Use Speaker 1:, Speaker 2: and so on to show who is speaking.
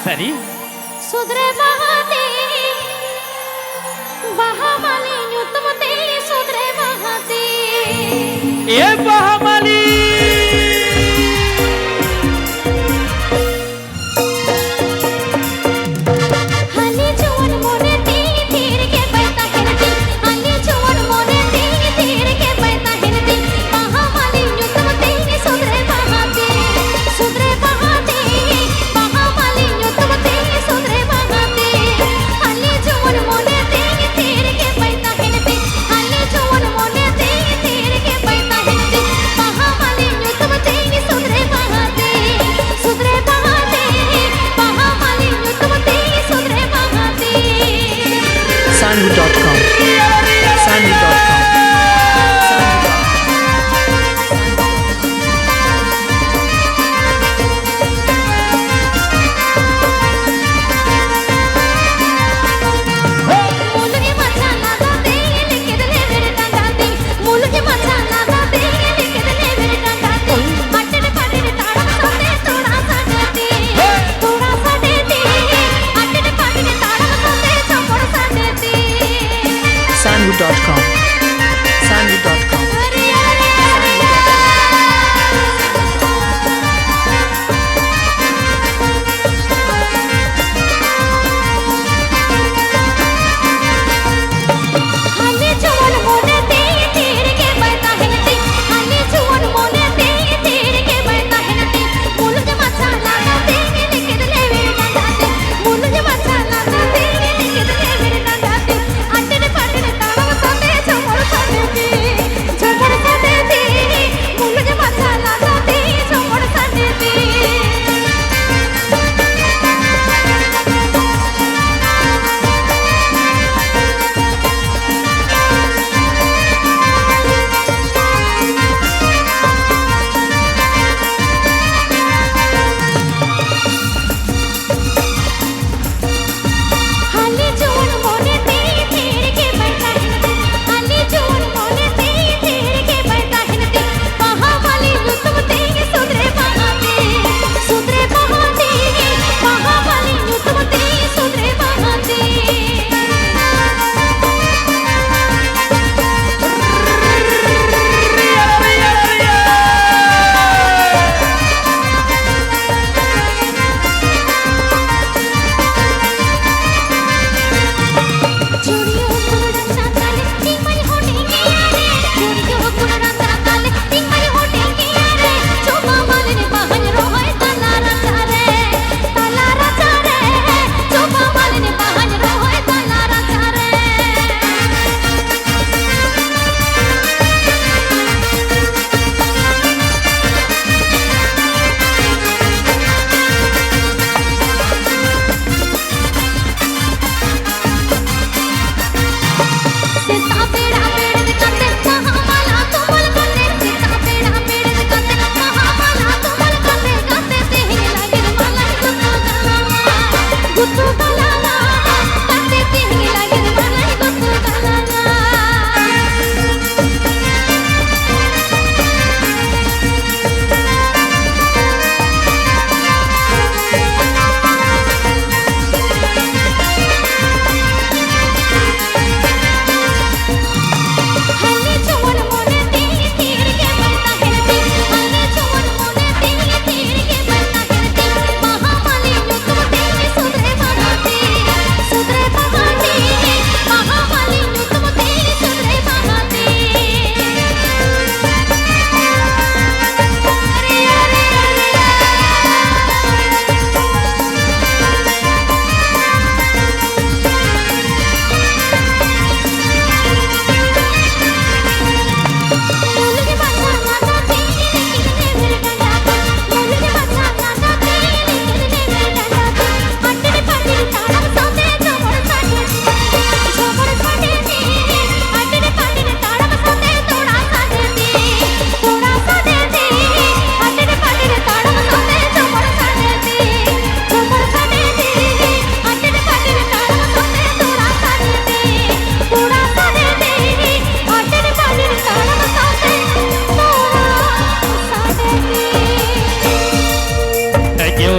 Speaker 1: सरी
Speaker 2: सुधरे बहाते बहामाली न्यूतमते सुधरे बहाते
Speaker 1: ए बहामाली
Speaker 2: हाली जुवन मोने तीर तीर के पैता हेनती हाली जुवन मोने तीर तीर के पैता हेनती बहामाली न्यूतमते सुधरे बहाते बहामाली न्यूतमते सुधरे बहाते हाली जुवन मोने तीर तीर के पैता हेनती हाली जुवन मोने तीर तीर के पैता हेनती बहामाली न्यूतमते सुधरे बहाते बहामाली न्यूतमते सुधरे बहाते
Speaker 3: Sanhu.com Sanhu.com
Speaker 2: मुलगी माझा नादाते लिखितले मेरे डांगाते मुलगी माझा नादाते लिखितले मेरे डांगाते अटने पाडीने ताडम सोते थोड़ा सा देती अटने पाडीने ताडम सोते चोपड़ सा देती
Speaker 3: Sanhu.com Sanhu.com
Speaker 2: अरे अरे अरे हाली जुवन मोने तीर तीर के पैता हेनती हाली जुवन मोने तीर तीर के पैता हेनती मुलगी माझा नादाते लिखितले मेरे डांगाते मुलगी माझा नादाते लिखितले मेरे डांगाते अटने पाडीने ताडम सोते चोपड़ सा देती मुलगी माझा नादाते चोपड़ सा देती हाली जुवन मोने तीर तीर के पैता हेनती हाली जुवन मोने तीर तीर के पैता हेनती बहामाली न्यूतमते सुधरे बहाते बहामाली न्यूतमते सुधरे बहाते चूड़ियों कुड़न साताले टिंग मरी होटे के यारे चूड़ियों कुड़न साताले टिंग मरी होटे के यारे चोपा मालिने बहन रोए तलारा चारे चोपा मालिने बहन रोए तलारा चारे सीता पेड़ा पेड़ दिखाते महामाला तुमल करते सीता पेड़ा पेड़ दिखाते महामाला तुमल करते गाते तेही लगे माला गुत्तू गलाला गाते तेही लगे माला गुत्तू गलाला हाली जुवन मोने तीर तीर के पैता हेनती हाली जुवन मोने तीर तीर के पैता हेनती बहामाली न्यूतमते सुधरे बहाते बहामाली न्यूतमते सुधरे बहाते अरे अरे मुलगी माझा नादाते लिखितले मेरे डांगाते मुलगी माझा नादाते लिखितले मेरे डांगाते अटने पाडीने ताडम सोते चोपड़ सा देती अटने पाडीने ताडम सोते थोड़ा सा देती अटने पाडीने ताडम सोते चोपड़ सा देती अटने पाडीने ताडम सोते थोड़ा सा देती अटने पाडीने ताडम सोते थोड़ा सा देती
Speaker 1: थैंक यू